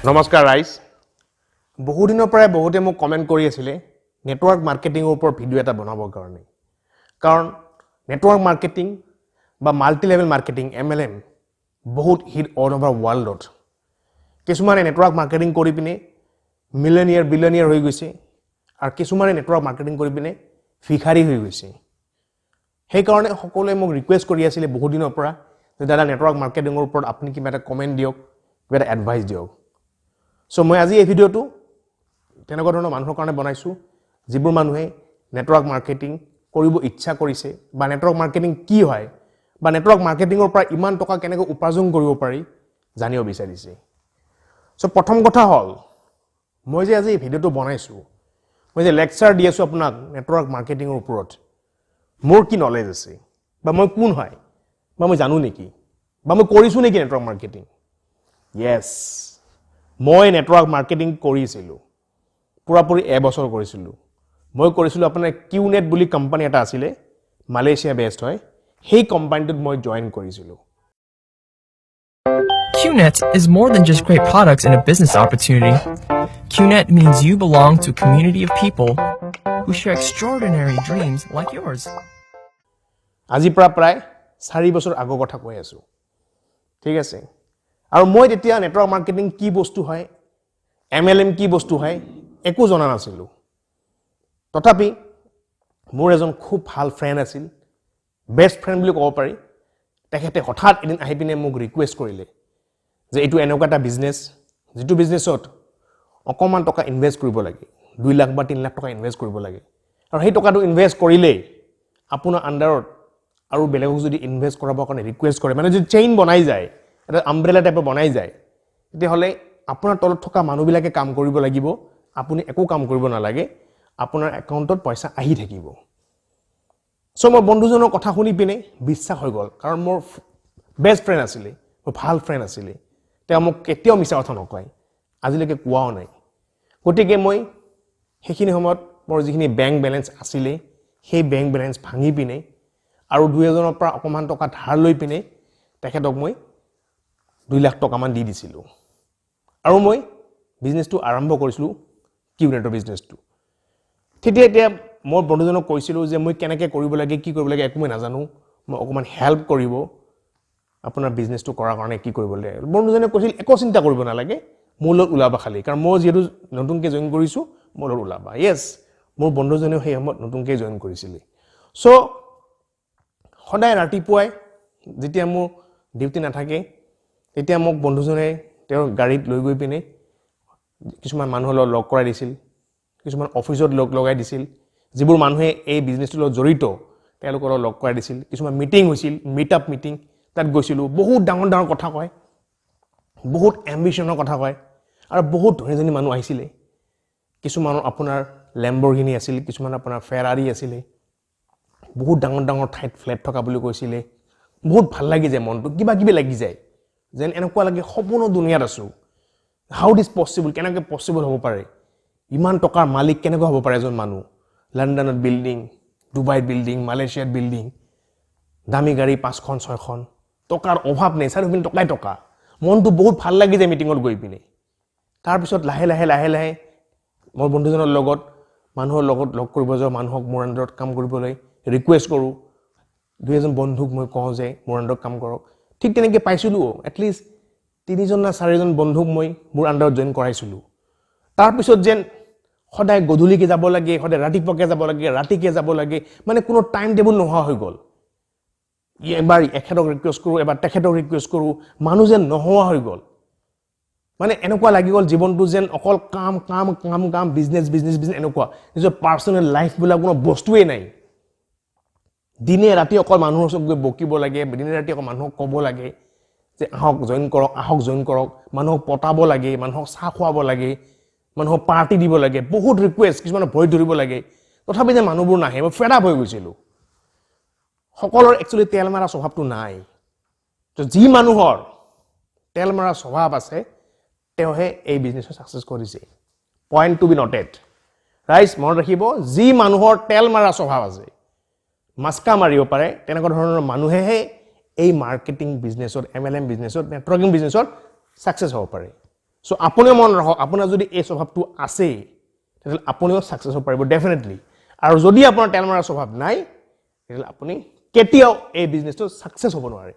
নমস্কাৰ ৰাইজ বহু দিনৰ পৰাই বহুতে মোক কমেন্ট কৰি আছিল নেটৱৰ্ক মাৰ্কেটিংৰ ওপৰত ভিডিও এটা বনাবৰ কাৰণে কাৰণ নেটৱৰ্ক মাৰ্কেটিং বা মাল্টি লেভেল মাৰ্কেটিং MLM বহুত হিট অল ওভাৰ ওয়াৰ্ল্ডত কিছুমানে নেটৱৰ্ক মাৰ্কেটিং কৰি পিনে মিলিয়নিয়াৰ বিলিয়নিয়াৰ হৈ গৈছে আৰু কিছুমানে নেটৱৰ্ক মাৰ্কেটিং কৰি পিনে ভিখাৰী হৈ গৈছে সেই কাৰণে সকলোৱে মোক ৰিকুৱেষ্ট কৰি আছিল বহু দিনৰ পৰা যে দাদা নেটৱৰ্ক মাৰ্কেটিংৰ ওপৰত আপুনি কিবা এটা কমেন্ট দিয়ক কিবা এটা এডভাইস দিয়ক সো মই আজি এই ভিডিওটো তেনেকুৱা ধৰণৰ মানুহৰ কাৰণে বনাইছো যিবোৰ মানুহে নেটৱৰ্ক মাৰ্কেটিং কৰিব ইচ্ছা কৰিছে বা নেটৱৰ্ক মাৰ্কেটিং কি হয় বা নেটৱৰ্ক মাৰ্কেটিংৰ পৰা ইমান টকা কেনেকৈ উপাৰ্জন কৰিব পাৰি জানিব বিচাৰিছে সো প্ৰথম কথা হল মই যে আজি এই ভিডিওটো বনাইছো মই যে লেকচাৰ দি আছো আপোনাক নেটৱৰ্ক মাৰ্কেটিংৰ ওপৰত মোৰ কি নলেজ আছে বা মই কোন হয় বা মই জানো নেকি বা মই কৰিছো নেকি নেটৱৰ্ক মাৰ্কেটিং yes মই নেটৱৰ্ক মাৰ্কেটিং কৰিছিলো পুৰাপুৰি এবছৰ কৰিছিলো মই কৰিছিলো আপোনাৰ Qnet বুলি কোম্পানী এটা আছিল মালয়েছিয়া বেসড হয় সেই কোম্পানীটোত মই জয়েন কৰিছিলো Qnet is more than just great products and a business opportunity. Qnet means you belong to a community of people who share extraordinary dreams like yours. আজি প্ৰায় 4 বছৰ আগৰ কথা কৈ আছো ঠিক আছে আৰু মই তেতিয়া নেটৱৰ্ক মাৰ্কেটিং কি বস্তু হয় MLM কি বস্তু হয় একো জনা নাছিলো তথাপি মোৰ এজন খুব ভাল ফ্ৰেণ্ড আছিল বেষ্ট ফ্ৰেণ্ড বুলি ক'ব পাৰি তেখেতে হঠাৎ এদিন আহি পিনে মোক ৰিকুৱেষ্ট কৰিলে যে এইটো এনেকুৱা এটা বিজনেস যেটো বিজনেসত অকমান টকা ইনভেষ্ট কৰিব লাগে 2 লাখ বা 3 লাখ টকা ইনভেষ্ট কৰিব লাগে আৰু সেই টকাটো ইনভেষ্ট কৰিলে আপোনাৰ আন্ডাৰত আৰু বেলেগক যদি ইনভেষ্ট কৰাবৰ কাৰণে ৰিকুৱেষ্ট কৰে মানে যদি চেইন বনাই যায় এটা আমব্ৰেলা টাইপৰ বনাই যায় তেতিয়া হলে আপোনাৰ তলত থকা মানুহবিলাকে কাম কৰিব লাগিব আপুনি একো কাম কৰিব নালাগে আপোনাৰ একাউণ্টত পইচা আহি থাকিব সো মই বন্ধুজনৰ কথা শুনি পিনে বিশ্বাস হৈ গল কাৰণ মোৰ বেষ্ট ফ্ৰেণ্ড আছিল মোৰ ভাল ফ্ৰেণ্ড আছিল তেওঁ মোক কেতিয়াও মিছা কথা নকয় আজিলৈকে কোৱাও নাই গতিকে মই সেইখিনি সময়ত মোৰ যিখিনি বেংক বেলেন্স আছিল সেই বেংক বেলেন্স ভাঙি পিনে আৰু দুই এজনৰ পৰা অকমান টকা ধাৰ লৈ পিনে তেখেতক মই 2 লাখ টকা মান দি দিছিলো আৰু মই বিজনেসটো আৰম্ভ কৰিছিলো কিউনেটৰ বিজনেসটো তেতিয়া মই বন্ধুজনক কৈছিলো যে মই কেনেকৈ কৰিব লাগে কি কৰিব লাগে একো মই নাজানো মই অকমান হেল্প কৰিব আপোনাৰ বিজনেসটো কৰাৰ কাৰণে কি কৰিব লাগে বন্ধুজনে কৈছিল একো চিন্তা কৰিব নালাগে মোৰ লগত ওলাবা খালি কাৰণ মই যেটো নতুনকৈ জয়েন কৰিছো মোৰ লগত ওলাবা yes মোৰ বন্ধুজনেও সেই সময়ত নতুনকৈ জয়েন কৰিছিল সো সদায় ৰাতিপুৱাই যেতিয়া মোৰ ডিউটি নাথাকে তেতিয়া মোক বন্ধুজনে তেওঁৰ গাড়ীত লৈ গৈ পিনে কিছুমান মানুহৰ লগত লগ কৰাই দিছিল কিছুমান অফিচত লগ লগাই দিছিল যিবোৰ মানুহে এই বিজনেছটোৰ লগত জড়িত তেওঁলোকৰ লগ কৰাই দিছিল কিছুমান মিটিং হৈছিল মিটআপ মিটিং তাত গৈছিলো বহুত ডাঙৰ ডাঙৰ কথা কয় বহুত এম্বিশনৰ কথা কয় আৰু বহুত ধনী মানুহ আহিছিল কিছুমান আপোনাৰ ল্যাম্বৰগিনি আছিল কিছুমান আপোনাৰ ফেৰাৰী আছিল বহুত ডাঙৰ ডাঙৰ ঠাইত ফ্লেট থকা বুলি কৈছিল বহুত ভাল লাগি যায় মনটো কিবা কিবি লাগি যায় যেন এনেকুৱা লাগে সপোনৰ দুনিয়াত আছো হাউ দিস পসিবল কেনেকৈ পসিবল হ'ব পাৰে ইমান টকাৰ মালিক কেনেকৈ হ'ব পাৰে এজন মানুহ লণ্ডনত বিল্ডিং ডুবাইত বিল্ডিং মালয়েছিয়াত বিল্ডিং দামী গাড়ী 5খন 6খন টকাৰ অভাৱ নাই চাৰিওপিনে টকাই টকা মনটো বহুত ভাল লাগি যায় মিটিঙত গৈ পিনে তাৰ পিছত লাহে লাহে মোৰ বন্ধুজনৰ লগত মানুহৰ লগত লগ কৰিব যাও মানুহক মোৰ আন্ডাৰত কাম কৰিবলৈ ৰিকুৱেষ্ট কৰো দুই এজন বন্ধুক মই কওঁ যে মোৰ আন্ডাৰত কাম কৰক ঠিক তেনেকৈ পাইছিলো এটলিষ্ট 3জন না 4জন বন্ধুক মই মোৰ আন্ডাৰত জয়েন কৰাইছিলো তাৰ পিছত যেন সদায় গধূলিকে যাব লাগে সদায় ৰাতিপুৱাকে যাব লাগে ৰাতিকে যাব লাগে মানে কোনো টাইম টেবুল নোহোৱা হৈ গল এবাৰ এখেতক ৰিকুৱেষ্ট কৰো এবাৰ তেখেতক ৰিকুৱেষ্ট কৰো মানুহ যেন নোহোৱা হৈ গল মানে এনেকুৱা লাগি গল জীৱনটো যেন অকল কাম কাম কাম কাম বিজনেস এনেকুৱা নিজৰ পাৰ্সোনাল লাইফ বিলাক কোনো বস্তুৱে নাই দিনে ৰাতি অকল মানুহৰ ওচৰত গৈ বকিব লাগে দিনে ৰাতি অকল মানুহক ক'ব লাগে যে আহক জয়েন কৰক মানুহক পটাব লাগে মানুহক চাহ খুৱাব লাগে মানুহক পাৰ্টি দিব লাগে বহুত ৰিকুৱেষ্ট কিছুমান ভয় ধৰিব লাগে তথাপি যে মানুহবোৰ নাহে মই ফেড আপ হৈ গৈছিলো সকলৰ একচুয়ালি তেল মাৰা স্বভাৱটো নাই তো যি মানুহৰ তেল মাৰা স্বভাৱ আছে তেওঁহে এই বিজনেছত সাকসেস কৰিছে পইণ্ট টু বি নটেড ৰাইজ মনত ৰাখিব যি মানুহৰ তেল মাৰা স্বভাৱ আছে মাস্কা মাৰিব পাৰে তেনেকুৱা ধৰণৰ মানুহেহে এই মাৰ্কেটিং বিজনেছত MLM বিজনেছত নেটৱৰ্কিং বিজনেছত সাকসেস হ'ব পাৰে সো আপুনিও মন ৰাখক আপোনাৰ যদি এই স্বভাৱটো আছে তেতিয়াহ'লে আপুনিও সাকসেস হ'ব পাৰিব ডেফিনেটলি আৰু যদি আপোনাৰ তেল মাৰা স্বভাৱ নাই তেতিয়াহ'লে আপুনি কেতিয়াও এই বিজনেছটো সাকসেস হ'ব নোৱাৰে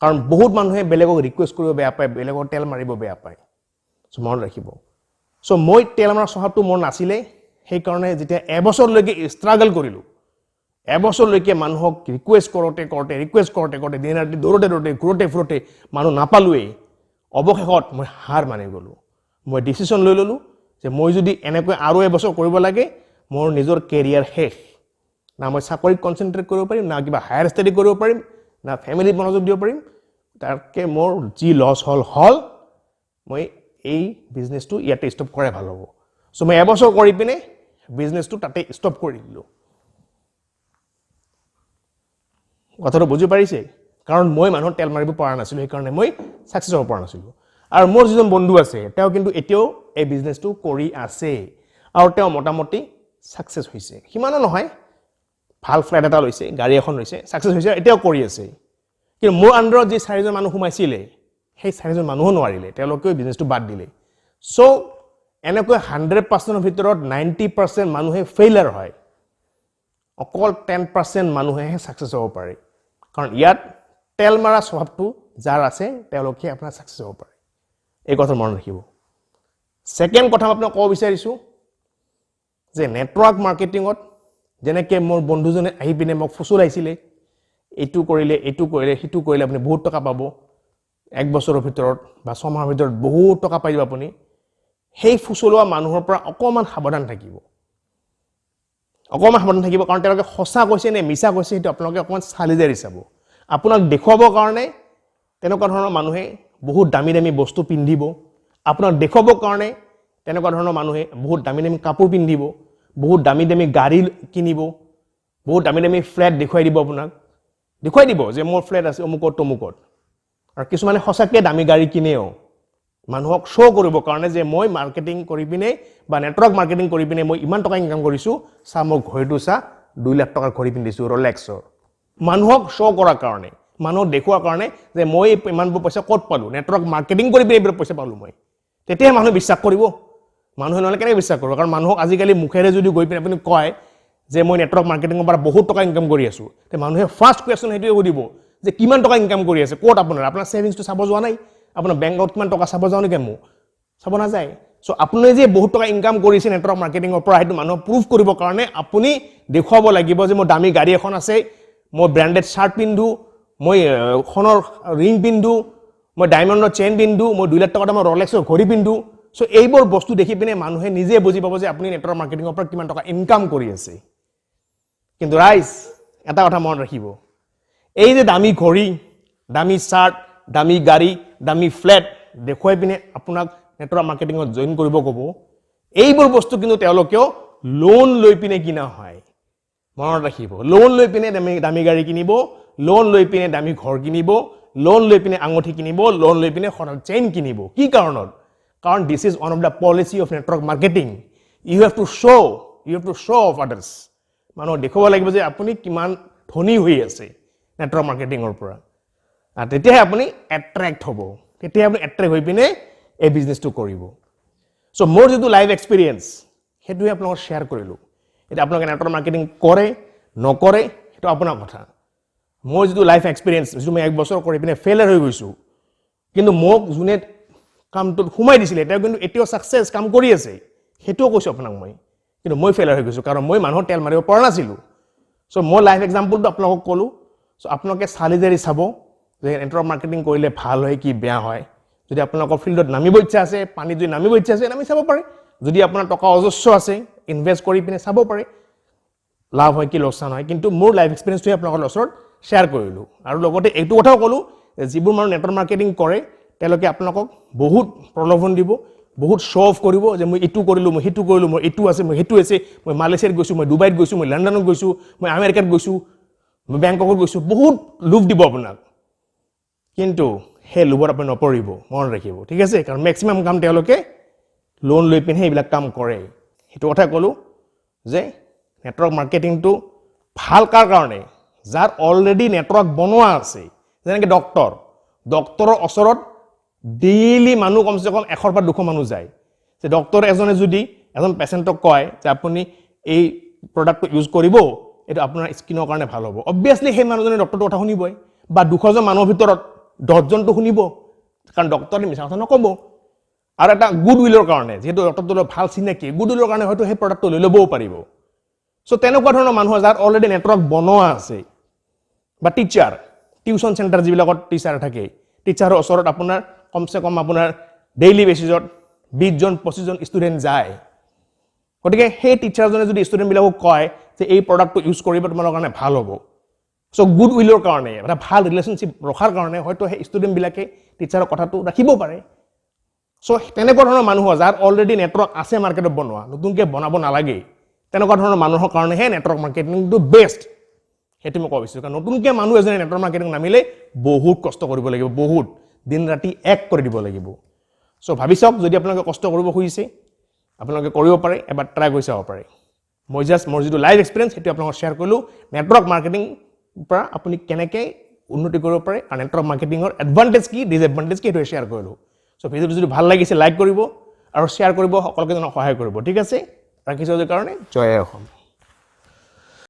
কাৰণ বহুত মানুহে বেলেগক ৰিকুৱেষ্ট কৰিব বেয়া পায় বেলেগক তেল মাৰিব বেয়া পায় সো মন ৰাখিব সো মই তেল মাৰা স্বভাৱটো মোৰ নাছিলে সেই কাৰণে যেতিয়া এবছৰলৈকে ষ্ট্ৰাগল কৰিলো এবছৰলৈকে মানুহক ৰিকুৱেষ্ট কৰোতে দিন ৰাতি দৌৰতে ঘূৰোতে মানুহ নাপালোৱে অৱশেষত মই হাৰ মানি গলো মই ডিসিশন লৈ ললো যে মই যদি এনেকৈ আৰু এবছৰ কৰিব লাগে মোৰ নিজৰ কেৰিয়াৰ শেষ না মই চাকৰিত কনসেন্ট্ৰেট কৰিব পাৰিম না কিবা হায়াৰ ষ্টাডি কৰিব পাৰিম না ফ্যামিলিত মনোযোগ দিব পাৰিম তাৰকে মোৰ যি লছ হল মই এই বিজনেছটো ইয়াতে ষ্টপ কৰাই ভাল হ'ব সো মই এবছৰ কৰি পিনে বিজনেছটো তাতে ষ্টপ কৰি দিলো কথাটো বুজি পাৰিছে কাৰণ মই মানুহৰ তেল মাৰিব পৰা নাছিলো সেই কাৰণে মই সাকসেস হ'ব পৰা নাছিলো আৰু মোৰ যিজন বন্ধু আছে তেওঁ কিন্তু এতিয়াও এই বিজনেছটো কৰি আছে আৰু তেওঁ মোটামুটি সাকসেস হৈছে হিমানো নহয় ভাল ফ্লাইট এটা লৈছে গাড়ী এখন লৈছে সাকসেস হৈছে এতিয়াও কৰি আছে কিন্তু মোৰ আন্ডাৰত যি চাৰিজন মানুহ সোমাইছিলে সেই চাৰিজন মানুহো নোৱাৰিলে তেওঁলোকেও বিজনেছটো বাদ দিলে সো এনেকৈ 100% ভিতৰত 90% মানুহে ফেইলাৰ হয় অকল 10% মানুহে সাকসেস হ'ব পাৰে কাৰণ ইয়াত তেল মাৰা স্বভাৱটো যাৰ আছে তেওঁলোকে আপোনাৰ সাকসেস হ'ব পাৰে এই কথা মনত ৰাখিব সেকেন্ড কথা আপোনাক ক'ব বিচাৰিছো যে নেটৱৰ্ক মাৰ্কেটিংত যেনেকৈ মোৰ বন্ধুজনে আহি পিনে মোক ফুসুলাইছিলে এইটো কৰিলে হিটো কৰিলে আপুনি বহুত টকা পাব এক বছৰৰ ভিতৰত বা 6 মাহৰ ভিতৰত বহুত টকা পাই যাব আপুনি সেই ফুসুলোৱা মানুহৰ পৰা অকমান সাৱধান থাকিব কাৰণ তেওঁলোকে সঁচা কৈছে নে মিছা কৈছে সেইটো আপোনালোকে অকমান চালি জাৰি চাব আপোনাক দেখুৱাবৰ কাৰণে তেনেকুৱা ধৰণৰ মানুহে বহুত দামী বস্তু পিন্ধিব আপোনাক দেখুৱাবৰ কাৰণে তেনেকুৱা ধৰণৰ মানুহে বহুত দামী কাপোৰ পিন্ধিব বহুত দামী গাড়ী কিনিব বহুত দামী ফ্ল্যাট দেখুৱাই দিব আপোনাক দেখুৱাই দিব যে মোৰ ফ্ল্যাট আছে অমুকত তমুকত আৰু কিছুমানে সঁচাকৈ দামী গাড়ী কিনেও মানুহক শো কৰিবৰ কাৰণে যে মই মাৰ্কেটিং কৰি পিনে বা নেটৱৰ্ক মাৰ্কেটিং কৰি পিনে মই ইমান টকা ইনকাম কৰিছো সা মোৰ ঘড়ীটো সা 2 লাখ টকাৰ ঘড়ী পিন্ধিছো ৰোলেক্সৰ মানুহক শো কৰাৰ কাৰণে মানুহক দেখুৱাৰ কাৰণে যে মই ইমানবোৰ পইচা ক'ত পালো নেটৱৰ্ক মাৰ্কেটিং কৰি পিনে এইবোৰ পইচা পালো মই তেতিয়া মানুহ বিশ্বাস কৰিব মানুহে নহলে কেনে বিশ্বাস কৰিব কাৰণ মানুহক আজিকালি মুখেৰে যদি গৈ পিনে আপুনি কয় যে মই নেটৱৰ্ক মাৰ্কেটিংৰ পৰা বহুত টকা ইনকাম কৰি আছো তে মানুহে ফাৰ্স্ট কোৱেশ্চন হেতুৱে সুধিব যে কিমান টকা ইনকাম কৰি আছে ক'ত আপোনাৰ সেভিংছটো চাব যোৱা নাই আপোনাৰ বেংকত কিমান টকা চাব যাও নেকি মোক চাব না যায় সো আপুনি যে বহুত টকা ইনকাম কৰিছে নেটৱৰ্ক মাৰ্কেটিংৰ পৰা হেতু মানুহ প্ৰুফ কৰিবৰ কাৰণে আপুনি দেখুৱাব লাগিব যে মোৰ দামী গাড়ী এখন আছে মই ব্ৰ্যান্ডেড শাৰ্ট পিন্ধু মই খনৰ ৰিং পিন্ধু মই ডায়মণ্ডৰ চেইন পিন্ধু মই 2 লাখ টকা দামৰ ৰোলেক্সৰ ঘড়ী পিন্ধু সো এইবোৰ বস্তু দেখি পিনে মানুহে নিজে বুজি পাব যে আপুনি নেটৱৰ্ক মাৰ্কেটিংৰ পৰা কিমান টকা ইনকাম কৰি আছে কিন্তু ৰাইজ এটা কথা মনত ৰাখিব এই যে দামী ঘড়ী দামী শাৰ্ট দামী গাড়ী দামী ফ্ল্যাট দেখুৱাই পিনে আপোনাক নেটৱৰ্ক মাৰ্কেটিংত জয়েন কৰিব ক'ব এইবোৰ বস্তু কিন্তু তেওঁলোকেও লোন লৈ পিনে কিনা হয় মনত ৰাখিব লোন লৈ পিনে দামী গাড়ী কিনিব লোন লৈ পিনে দামী ঘৰ কিনিব লোন লৈ পিনে আঙুঠি কিনিব লোন লৈ পিনে সোণৰ চেইন কিনিব কি কাৰণত কাৰণ this is one of the policy of network marketing you have to show off others মানুহ দেখুৱাব লাগিব যে আপুনি কিমান ধনী হৈ আছে নেটৱৰ্ক মাৰ্কেটিংৰ পৰা আৰু তেতিয়াহে আপুনি এট্ৰেক্ট হ'ব তেতিয়া আপুনি এট্ৰেক্ট হৈ পিনে এই বিজনেছটো কৰিব সো মোৰ যেটো লাইভ এক্সপেৰিয়েন্স হেতুৱে আপোনাক শেয়াৰ কৰিলো এটা আপোনাক নেটৱৰ্ক মাৰ্কেটিং কৰে নকৰে হেতু আপোনাৰ কথা মোৰ যেটো লাইফ এক্সপেৰিয়েন্স যেটো মই 1 বছৰ কৰি পিনে ফেইলাৰ হৈ গৈছো কিন্তু মোক জুনে কামটো ঘুমাই দিছিলে এটা কিন্তু এতিয়াও সাকসেস কাম কৰি আছে হেতুও কৈছো আপোনাক মই কিন্তু মই ফেইলাৰ হৈ গৈছো কাৰণ মই মানুহৰ তেল মাৰিব পৰা নাছিলো সো মোৰ লাইফ এক্সাম্পলটো আপোনাক কলো সো আপোনাকে চালি জাৰি চাব যে নেটৱৰ্ক মাৰ্কেটিং কৰিলে ভাল হয় কি বেয়া হয় যদি আপোনালোকৰ ফিল্ডত নামিব ইচ্ছা আছে পানী যদি নামিব ইচ্ছা আছে নামি চাব পাৰে যদি আপোনাৰ টকা অজস্ৰ আছে ইনভেস্ট কৰি পিনে চাব পাৰে লাভ হয় কি লোকসান হয় কিন্তু মোৰ লাইফ এক্সপেৰিয়েন্সটো আপোনালোকৰ ওচৰত শেয়াৰ কৰিলো আৰু লগতে এইটো কথাও কলো যে যিবোৰ মানুহ নেটৱৰ্ক মাৰ্কেটিং কৰে তেওঁলোকে আপোনালোকক বহুত প্ৰলোভন দিব বহুত শো অফ কৰিব যে মই ইটো কৰিলো মই হিটো কৰিলো মই ইটো আছে মই হিটো আছে মই মালয়েছিয়াত গৈছো মই ডুবাইত গৈছো মই লণ্ডনত গৈছো মই আমেৰিকাত গৈছো মই বেংককত গৈছো বহুত লুভ দিব আপোনাক কিন্তু হে লোভত আপুনি নপৰিব মনত ৰাখিব ঠিক আছে কাৰণ ম্যাক্সিমাম কাম তেওঁলোকে লোন লৈ পিনে এইবিলাক কাম কৰে হেতু কথা কলো যে নেটৱৰ্ক মাৰ্কেটিংটো ভাল কাৰ কাৰণে যাৰ অলৰেডি নেটৱৰ্ক বনোৱা আছে যেনেকৈ ডক্টৰৰ ওচৰত ডেইলি মানুহ কমসে কম 100 পৰা 200 মানুহ যায় যে ডক্টৰ এজনে যদি এজন পেশেন্টক কয় যে আপুনি এই প্ৰডাক্টটো ইউজ কৰিব এটা আপোনাৰ স্কিনৰ কাৰণে ভাল হ'ব অবভিয়াসলি সেই মানুহজনে ডক্টৰৰ কথা শুনিবই বা 200 জন মানুহৰ ভিতৰত 10 জনটো শুনিব কাৰণ ডক্টৰে মিছা কথা নকব আৰু এটা গুড উইলৰ কাৰণে যেটো ডক্টৰটোৰ ভাল চিনাকি গুড উইলৰ কাৰণে হয়তো সেই প্ৰডাক্টটো লৈ ল'বও পাৰিব সো তেনেকুৱা ধৰণৰ মানুহ যাৰ অলৰেডি নেটৱৰ্ক বনোৱা আছে বা টিচাৰ টিউশন সেন্টাৰ যিবিলাকত টিচাৰ থাকে টিচাৰৰ ওচৰত আপোনাৰ কমসে কম আপোনাৰ ডেইলি বেসিছত 20 জন 25 জন ষ্টুডেন্ট যায় গতিকে সেই টিচাৰজনে যদি ষ্টুডেন্ট বিলাকক কয় যে এই প্ৰডাক্টটো ইউজ কৰিব তোমালোকৰ কাৰণে ভাল হ'ব সো গুড উইলৰ কাৰণে এটা ভাল ৰিলেশনশিপ ৰখাৰ কাৰণে হয়তো সেই ষ্টুডেন্ট বিলাকে টিচাৰৰ কথাটো ৰাখিব পাৰে সো তেনেকুৱা ধৰণৰ মানুহ যাৰ অলৰেডি নেটৱৰ্ক আছে মাৰ্কেটত বনোৱা নতুনকৈ বনাব নালাগে তেনেকুৱা ধৰণৰ মানুহৰ কাৰণে হে নেটৱৰ্ক মাৰ্কেটিংটো বেষ্ট হেতু মই কৈছো কাৰণ নতুনকৈ মানুহ এজনে নেটৱৰ্ক মাৰ্কেটিং নামিলে বহুত কষ্ট কৰিব লাগিব বহুত দিন ৰাতি এক কৰি দিব লাগিব সো ভাবিছক যদি আপোনালোকে কষ্ট কৰিব খুজিছে আপোনালোকে কৰিব পাৰে এবাৰ ট্ৰাই কৰি চাব পাৰে মই জাস্ট মোৰ যিটো লাইভ এক্সপেৰিয়েন্স হেতু আপোনালোকক শ্বেয়াৰ কৰিলো নেটৱৰ্ক মাৰ্কেটিং পৰা আপুনি কেনেকৈ উন্নতি কৰিব পাৰে আৰু নেটৱৰ্ক মাৰ্কেটিংৰ এডভান্টেজ কি ডিসএডভান্টেজ কি হেতু শ্বেয়াৰ কৰিলো সো ভিডিওটো যদি ভাল লাগিছে লাইক কৰিব আৰু শ্বেয়াৰ কৰিব সকলোকে সহায় কৰিব ঠিক আছে ৰাখিছো আজিৰ কাৰণে জয় অসম